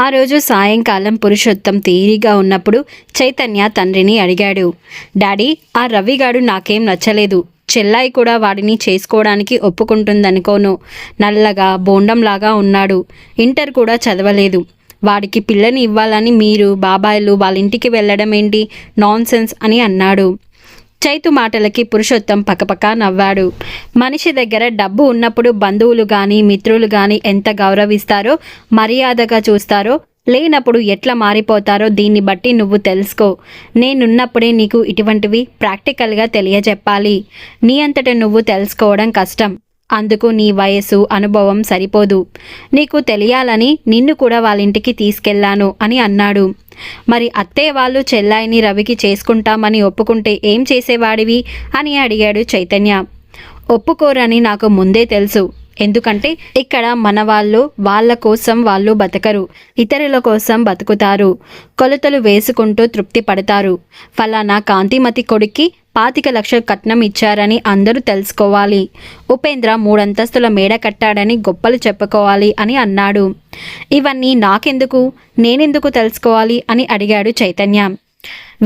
ఆ రోజు సాయంకాలం పురుషోత్తం తీరిగా ఉన్నప్పుడు చైతన్య తండ్రిని అడిగాడు. డాడీ, ఆ రవిగాడు నాకేం నచ్చలేదు. చెల్లాయి కూడా వాడిని చేసుకోవడానికి ఒప్పుకుంటుందనుకోను. నల్లగా బోండంలాగా ఉన్నాడు. ఇంటర్ కూడా చదవలేదు. వాడికి పిల్లని ఇవ్వాలని మీరు బాబాయిలు వాళ్ళ ఇంటికి వెళ్ళడం ఏంటి? నాన్సెన్స్ అని అన్నాడు. చైతు మాటలకి పురుషోత్తం పకపక నవ్వాడు. మనిషి దగ్గర డబ్బు ఉన్నప్పుడు బంధువులు కానీ మిత్రులు కానీ ఎంత గౌరవిస్తారో, మర్యాదగా చూస్తారో, లేనప్పుడు ఎట్లా మారిపోతారో దీన్ని బట్టి నువ్వు తెలుసుకో. నేనున్నప్పుడే నీకు ఇటువంటివి ప్రాక్టికల్గా తెలియజెప్పాలి. నీ అంతట నువ్వు తెలుసుకోవడం కష్టం. అందుకు నీ వయసు అనుభవం సరిపోదు. నీకు తెలియాలని నిన్ను కూడా వాళ్ళ ఇంటికి తీసుకెళ్లాను అని అన్నాడు. మరి అత్తయ్య వాళ్ళు చెల్లాయిని రవికి చేసుకుంటామని ఒప్పుకుంటే ఏం చేసేవాడివి అని అడిగాడు చైతన్య. ఒప్పుకోరని నాకు ముందే తెలుసు. ఎందుకంటే ఇక్కడ మన వాళ్ళు వాళ్ళ కోసం వాళ్ళు బతకరు, ఇతరుల కోసం బతుకుతారు. కొలతలు వేసుకుంటూ తృప్తి పడతారు. ఫలానా కాంతిమతి కొడుక్కి 25 లక్షలు కట్నం ఇచ్చారని అందరూ తెలుసుకోవాలి. ఉపేంద్ర 3 అంతస్తుల మేడ కట్టాడని గొప్పలు చెప్పుకోవాలి అని అన్నాడు. ఇవన్నీ నాకెందుకు, నేనెందుకు తెలుసుకోవాలి అని అడిగాడు చైతన్య.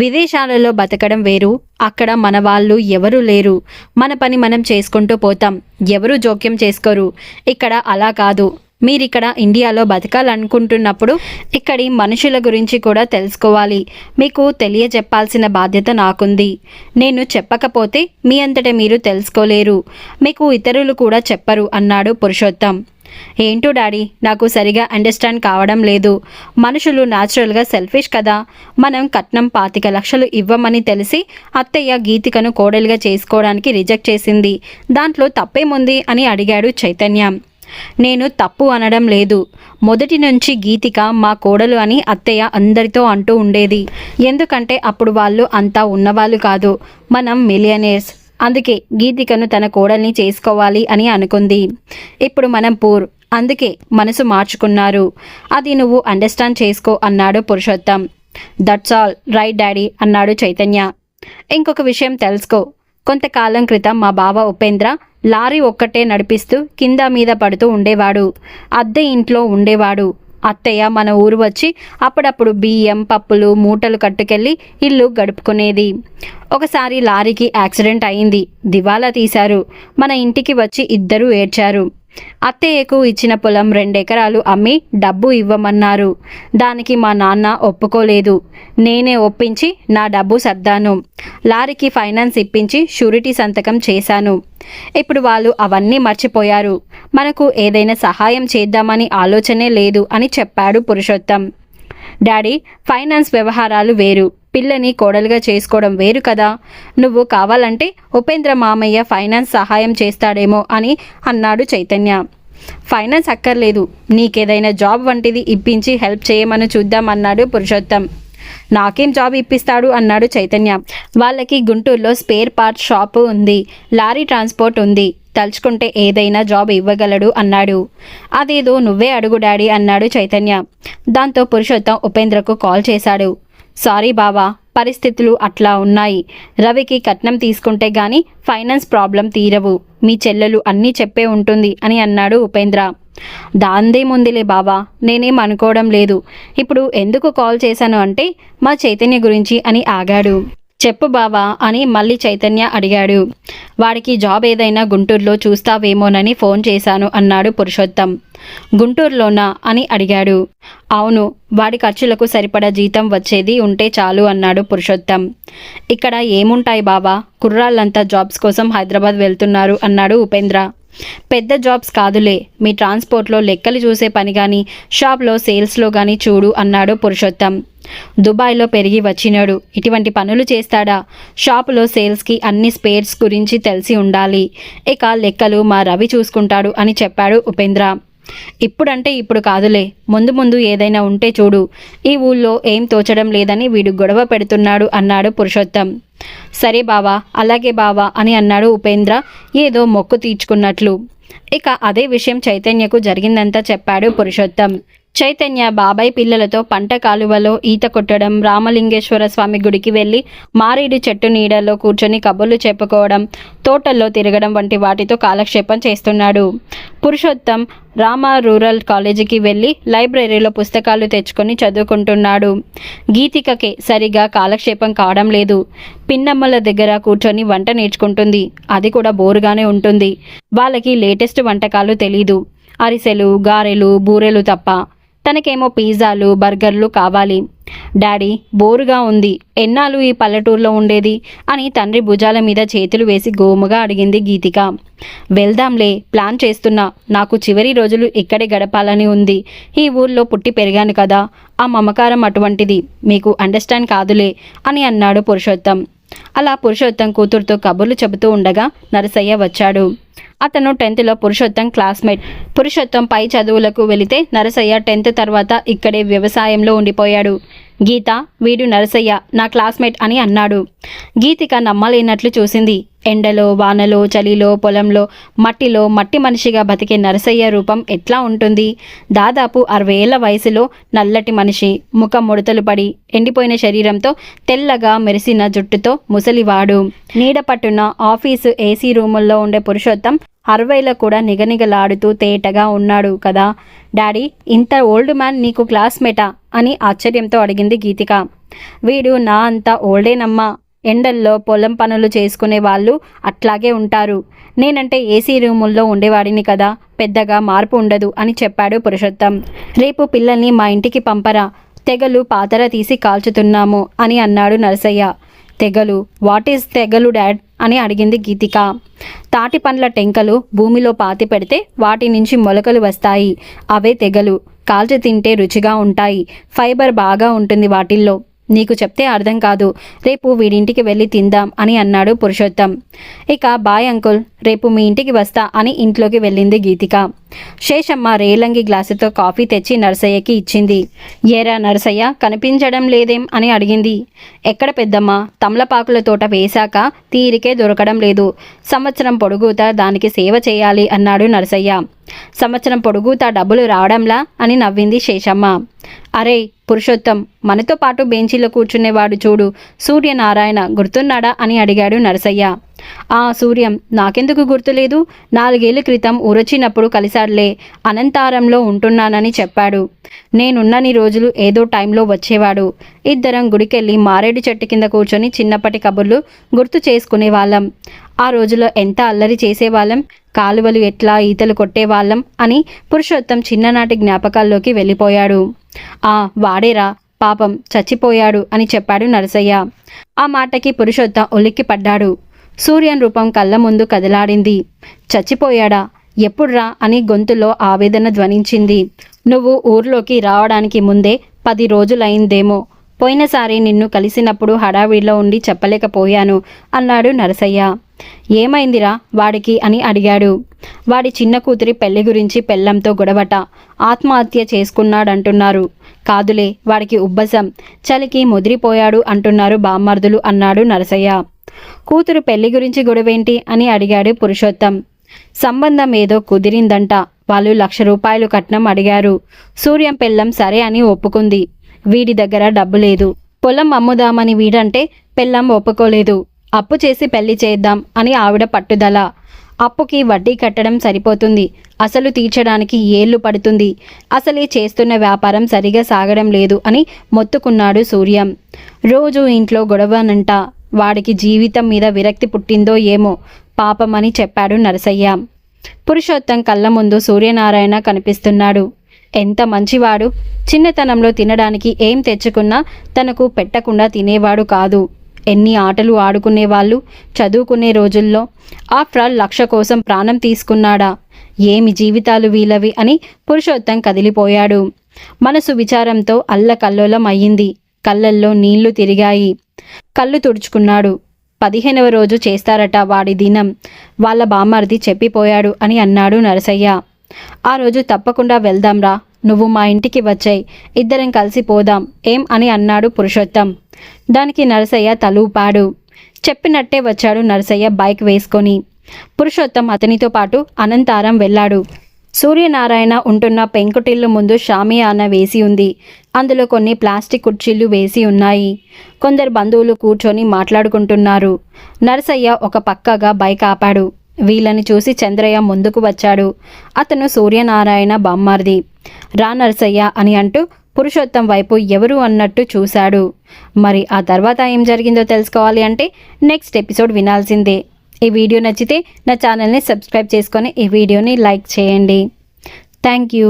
విదేశాలలో బతకడం వేరు, అక్కడ మన వాళ్ళు ఎవరూ లేరు. మన పని మనం చేసుకుంటూ పోతాం, ఎవరూ జోక్యం చేసుకోరు. ఇక్కడ అలా కాదు. మీరిక్కడ ఇండియాలో బతకాలనుకుంటున్నప్పుడు ఇక్కడి మనుషుల గురించి కూడా తెలుసుకోవాలి. మీకు తెలియజెప్పాల్సిన బాధ్యత నాకుంది. నేను చెప్పకపోతే మీ అంతటా మీరు తెలుసుకోలేరు. మీకు ఇతరులు కూడా చెప్పరు అన్నాడు పురుషోత్తం. ఏంటో డాడీ, నాకు సరిగా అండర్స్టాండ్ కావడం లేదు. మనుషులు న్యాచురల్గా సెల్ఫిష్ కదా. మనం కట్నం 25 లక్షలు ఇవ్వమని తెలిసి అత్తయ్య గీతికను కోడలుగా చేసుకోవడానికి రిజెక్ట్ చేసింది. దాంట్లో తప్పేముంది అని అడిగాడు చైతన్య. నేను తప్పు అనడం లేదు. మొదటి నుంచి గీతిక మా కోడలు అని అత్తయ్య అందరితో అంటూ ఉండేది. ఎందుకంటే అప్పుడు వాళ్ళు అంతా ఉన్నవాళ్ళు కాదు, మనం మిలియనేర్స్. అందుకే గీతికను తన కోడల్ని చేసుకోవాలి అని అనుకుంది. ఇప్పుడు మనం పూర్, అందుకే మనసు మార్చుకున్నారు. అది నువ్వు అండర్స్టాండ్ చేసుకో అన్నాడు Purushottam. That's all right daddy అన్నాడు చైతన్య. ఇంకొక విషయం తెలుసుకో. కొంతకాలం క్రితం మా బావ ఉపేంద్ర లారీ ఒక్కటే నడిపిస్తూ కింద మీద పడుతూ ఉండేవాడు. అద్దె ఇంట్లో ఉండేవాడు. అత్తయ్య మన ఊరు వచ్చి అప్పుడప్పుడు బియ్యం పప్పులు మూటలు కట్టుకెళ్ళి ఇల్లు గడుపుకునేది. ఒకసారి లారీకి యాక్సిడెంట్ అయింది. దివాలా తీశారు. మన ఇంటికి వచ్చి ఇద్దరూ ఏడ్చారు. అత్తయ్యకు ఇచ్చిన పొలం 2 ఎకరాలు అమ్మి డబ్బు ఇవ్వమన్నారు. దానికి మా నాన్న ఒప్పుకోలేదు. నేనే ఒప్పించి నా డబ్బు సర్దాను. లారీకి ఫైనాన్స్ ఇప్పించి షూరిటీ సంతకం చేశాను. ఇప్పుడు వాళ్ళు అవన్నీ మర్చిపోయారు. మనకు ఏదైనా సహాయం చేద్దామని ఆలోచనే లేదు అని చెప్పాడు పురుషోత్తం. డాడీ, ఫైనాన్స్ వ్యవహారాలు వేరు, పిల్లని కోడలుగా చేసుకోవడం వేరు కదా. నువ్వు కావాలంటే ఉపేంద్ర మామయ్య ఫైనాన్స్ సహాయం చేస్తాడేమో అని అన్నాడు చైతన్య. ఫైనాన్స్ అక్కర్లేదు, నీకేదైనా జాబ్ వంటిది ఇప్పించి హెల్ప్ చేయమని చూద్దామన్నాడు పురుషోత్తం. నాకేం జాబ్ ఇప్పిస్తాడు అన్నాడు చైతన్య. వాళ్ళకి గుంటూరులో స్పేర్ పార్ట్ షాపు ఉంది, లారీ ట్రాన్స్పోర్ట్ ఉంది. తలుచుకుంటే ఏదైనా జాబ్ ఇవ్వగలడు అన్నాడు. అదేదో నువ్వే అడుగు డాడీ అన్నాడు చైతన్య. దాంతో పురుషోత్తం ఉపేంద్రకు కాల్ చేశాడు. సారీ బావా, పరిస్థితులు అట్లా ఉన్నాయి. రవికి కట్నం తీసుకుంటే గాని ఫైనాన్స్ ప్రాబ్లం తీరవు. మీ చెల్లెలు అన్నీ చెప్పే ఉంటుంది అని అన్నాడు ఉపేంద్ర. దాందేముందిలే బావా, నేనేం అనుకోవడం లేదు. ఇప్పుడు ఎందుకు కాల్ చేశాను అంటే మా చైతన్య గురించి అని ఆగాడు. చెప్పు బావా అని మళ్ళీ చైతన్య అడిగాడు. వాడికి జాబ్ ఏదైనా గుంటూరులో చూస్తావేమోనని ఫోన్ చేశాను అన్నాడు పురుషోత్తం. గుంటూరులోనా అని అడిగాడు. అవును, వాడి ఖర్చులకు సరిపడా జీతం వచ్చేది ఉంటే చాలు అన్నాడు పురుషోత్తం. ఇక్కడ ఏముంటాయి బావా, కుర్రాళ్ళంతా జాబ్స్ కోసం హైదరాబాద్ వెళ్తున్నారు అన్నాడు ఉపేంద్ర. పెద్ద జాబ్స్ కాదులే, మీ ట్రాన్స్పోర్ట్లో లెక్కలు చూసే పని కానీ షాప్లో సేల్స్లో కానీ చూడు అన్నాడు పురుషోత్తం. దుబాయ్లో పెరిగి వచ్చినాడు, ఇటువంటి పనులు చేస్తాడా? షాపులో సేల్స్కి అన్ని స్పేర్స్ గురించి తెలిసి ఉండాలి. ఇక లెక్కలు మా రవి చూసుకుంటాడు అని చెప్పాడు ఉపేంద్ర. ఇప్పుడంటే ఇప్పుడు కాదులే, ముందు ముందు ఏదైనా ఉంటే చూడు. ఈ ఊళ్ళో ఏం తోచడం లేదని వీడు గొడవ పెడుతున్నాడు అన్నాడు పురుషోత్తం. సరే బావా, అలాగే బావా అని అన్నాడు ఉపేంద్ర ఏదో మొక్కు తీర్చుకున్నట్లు. ఇక అదే విషయం చైతన్యకు జరిగిందంతా చెప్పాడు పురుషోత్తం. చైతన్య బాబాయ్ పిల్లలతో పంట కాలువలో ఈత కొట్టడం, రామలింగేశ్వర స్వామి గుడికి వెళ్ళి మారేడు చెట్టు నీడలో కూర్చొని కబుర్లు చెప్పుకోవడం, తోటల్లో తిరగడం వంటి వాటితో కాలక్షేపం చేస్తున్నాడు. పురుషోత్తం రామ రూరల్ కాలేజీకి వెళ్ళి లైబ్రరీలో పుస్తకాలు తెచ్చుకొని చదువుకుంటున్నాడు. గీతికకే సరిగా కాలక్షేపం కావడం లేదు. పిన్నమ్మల దగ్గర కూర్చొని వంట నేర్చుకుంటుంది. అది కూడా బోరుగానే ఉంటుంది. వాళ్ళకి లేటెస్ట్ వంటకాలు తెలీదు. అరిసెలు, గారెలు, బూరెలు తప్ప. తనకేమో పిజ్జాలు, బర్గర్లు కావాలి. డాడీ, బోరుగా ఉంది, ఎన్నాళ్ళు ఈ పల్లెటూరులో ఉండేది అని తండ్రి భుజాల మీద చేతులు వేసి గోముగా అడిగింది గీతిక. వెళ్దాంలే, ప్లాన్ చేస్తున్నా. నాకు చివరి రోజులు ఇక్కడే గడపాలని ఉంది. ఈ ఊర్లో పుట్టి పెరిగాను కదా, ఆ మమకారం అటువంటిది, మీకు అండర్స్టాండ్ కాదులే అని అన్నాడు పురుషోత్తం. అలా పురుషోత్తం కూతురుతో కబుర్లు చెబుతూ ఉండగా నరసయ్య వచ్చాడు. అతను 10th పురుషోత్తం క్లాస్మేట్. పురుషోత్తం పై చదువులకు వెళితే నరసయ్య 10th తర్వాత ఇక్కడే వ్యవసాయంలో ఉండిపోయాడు. గీత, వీడు నరసయ్య నా క్లాస్మేట్ అని అన్నాడు. గీతిక నమ్మలేనట్లు చూసింది. ఎండలో, వానలో, చలిలో, పొలంలో, మట్టిలో మట్టి మనిషిగా బతికే నరసయ్య రూపం ఎట్లా ఉంటుంది? దాదాపు 60 ఏళ్ల వయసులో నల్లటి మనిషి, ముఖం ముడతలు పడి ఎండిపోయిన శరీరంతో, తెల్లగా మెరిసిన జుట్టుతో ముసలివాడు. నీడ పట్టున ఆఫీసు ఏసీ రూముల్లో ఉండే పురుషోత్తం 60లో కూడా నిగనిగలాడుతూ తేటగా ఉన్నాడు కదా. డాడీ, ఇంత ఓల్డ్ మ్యాన్ నీకు క్లాస్మేటా అని ఆశ్చర్యంతో అడిగింది గీతిక. వీడు నా అంత ఓల్డేనమ్మా. ఎండల్లో పొలం పనులు చేసుకునే వాళ్ళు అట్లాగే ఉంటారు. నేనంటే ఏసీ రూముల్లో ఉండేవాడిని కదా, పెద్దగా మార్పు ఉండదు అని చెప్పాడు పురుషోత్తం. రేపు పిల్లల్ని మా ఇంటికి పంపరా, తెగలు పాతర తీసి కాల్చుతున్నాము అని అన్నాడు నరసయ్య. తెగలు? వాట్ ఈజ్ తెగలు డాడ్ అని అడిగింది గీతిక. తాటి పండ్ల టెంకలు భూమిలో పాతి పెడితే వాటి నుంచి మొలకలు వస్తాయి, అవే తెగలు. కాల్చి తింటే రుచిగా ఉంటాయి, ఫైబర్ బాగా ఉంటుంది వాటిల్లో. నీకు చెప్తే అర్థం కాదు. రేపు వీడింటికి వెళ్ళి తిందాం అని అన్నాడు పురుషోత్తం. ఇక బాయ్ అంకుల్, రేపు మీ ఇంటికి వస్తా అని ఇంట్లోకి వెళ్ళింది గీతిక. శేషమ్మ రేలంగి గ్లాసుతో కాఫీ తెచ్చి నరసయ్యకి ఇచ్చింది. ఏరా నరసయ్య, కనిపించడం లేదేం అని అడిగింది. ఎక్కడ పెద్దమ్మ, తమలపాకుల తోట వేశాక తీరికే దొరకడం లేదు. సంవత్సరం పొడుగుతా దానికి సేవ చేయాలి అన్నాడు నరసయ్య. సంవత్సరం పొడుగుతా డబ్బులు రావడంలా అని నవ్వింది శేషమ్మ. అరే పురుషోత్తం, మనతో పాటు బెంచీలో కూర్చునేవాడు చూడు, సూర్యనారాయణ, గుర్తున్నాడా అని అడిగాడు నరసయ్య. ఆ సూర్యం నాకెందుకు గుర్తులేదు, 4 ఏళ్ల క్రితం ఊరొచ్చినప్పుడు కలిశాడులే, అనంతారంలో ఉంటున్నానని చెప్పాడు. నేనున్నని రోజులు ఏదో టైంలో వచ్చేవాడు. ఇద్దరం గుడికెళ్ళి మారేడు చెట్టు కింద కూర్చొని చిన్నప్పటి కబుర్లు గుర్తు చేసుకునేవాళ్ళం. ఆ రోజులో ఎంత అల్లరి చేసేవాళ్ళం, కాలువలు ఎట్లా ఈతలు కొట్టేవాళ్ళం అని పురుషోత్తం చిన్ననాటి జ్ఞాపకాల్లోకి వెళ్ళిపోయాడు. ఆ వాడేరా, పాపం చచ్చిపోయాడు అని చెప్పాడు నరసయ్య. ఆ మాటకి పురుషోత్తం ఉలిక్కి పడ్డాడు. సూర్యన్ రూపం కళ్ళ ముందు కదలాడింది. చచ్చిపోయాడా? ఎప్పుడ్రా అని గొంతులో ఆవేదన ధ్వనించింది. నువ్వు ఊర్లోకి రావడానికి ముందే 10 రోజులైందేమో. పోయినసారి నిన్ను కలిసినప్పుడు హడావిడిలో ఉండి చెప్పలేకపోయాను అన్నాడు నరసయ్య. ఏమైందిరా వాడికి అని అడిగాడు. వాడి చిన్న కూతురి పెళ్లి గురించి పెళ్ళంతో గొడవట, ఆత్మహత్య చేసుకున్నాడంటున్నారు. కాదులే, వాడికి ఉబ్బసం, చలికి ముదిరిపోయాడు అంటున్నారు బామ్మర్దులు అన్నాడు నరసయ్య. కూతురు పెళ్లి గురించి గొడవేంటి అని అడిగాడు పురుషోత్తం. సంబంధం ఏదో కుదిరిందంట. వాళ్ళు 1,00,000 రూపాయలు కట్నం అడిగారు. సూర్యం పెళ్ళం సరే అని ఒప్పుకుంది. వీడి దగ్గర డబ్బు లేదు. పొలం అమ్ముదామని వీడంటే పెళ్ళం ఒప్పుకోలేదు. అప్పు చేసి పెళ్లి చేద్దాం అని ఆవిడ పట్టుదల. అప్పుకి వడ్డీ కట్టడం సరిపోతుంది, అసలు తీర్చడానికి ఏళ్ళు పడుతుంది. అసలే చేస్తున్న వ్యాపారం సరిగా సాగడం లేదు అని మొత్తుకున్నాడు సూర్యం. రోజు ఇంట్లో గొడవనంట. వాడికి జీవితం మీద విరక్తి పుట్టిందో ఏమో పాపమని చెప్పాడు నరసయ్య. పురుషోత్తం కళ్ళ ముందు సూర్యనారాయణ కనిపిస్తున్నాడు. ఎంత మంచివాడు. చిన్నతనంలో తినడానికి ఏం తెచ్చుకున్నా తనకు పెట్టకుండా తినేవాడు కాదు. ఎన్ని ఆటలు ఆడుకునేవాళ్ళు చదువుకునే రోజుల్లో. ఆఫ్టర్ ఆల్ 1,00,000 కోసం ప్రాణం తీసుకున్నాడా? ఏమి జీవితాలు వీలవి అని పురుషోత్తం కదిలిపోయాడు. మనసు విచారంతో అల్లకల్లోలం అయ్యింది. కళ్ళల్లో నీళ్లు తిరిగాయి. కళ్ళు తుడుచుకున్నాడు. 15వ రోజు చేస్తారట వాడి దినం. వాళ్ళ బామ్మర్ది చెప్పిపోయాడు అని అన్నాడు నరసయ్య. ఆ రోజు తప్పకుండా వెళ్దాంరా, నువ్వు మా ఇంటికి వచ్చాయి, ఇద్దరం కలిసి పోదాం ఏం అని అన్నాడు పురుషోత్తం. దానికి నరసయ్య తలూపాడు. చెప్పినట్టే వచ్చాడు నరసయ్య బైక్ వేసుకొని. పురుషోత్తం అతనితో పాటు అనంతారం వెళ్ళాడు. సూర్యనారాయణ ఉంటున్న పెంకుటిల్లు ముందు షామియానా వేసి ఉంది. అందులో కొన్ని ప్లాస్టిక్ కుర్చీలు వేసి ఉన్నాయి. కొందరు బంధువులు కూర్చొని మాట్లాడుకుంటున్నారు. నరసయ్య ఒక పక్కగా బైక్ ఆపాడు. వీళ్ళని చూసి చంద్రయ్య ముందుకు వచ్చాడు. అతను సూర్యనారాయణ బామ్మార్ది. రా నరసయ్య అని అంటూ పురుషోత్తం వైపు ఎవరు అన్నట్టు చూశాడు. మరి ఆ తర్వాత ఏం జరిగిందో తెలుసుకోవాలి అంటే నెక్స్ట్ ఎపిసోడ్ వినాల్సిందే. ఈ వీడియో నచ్చితే నా ఛానల్ని సబ్స్క్రైబ్ చేసుకొని ఈ వీడియోని లైక్ చేయండి. Thank you.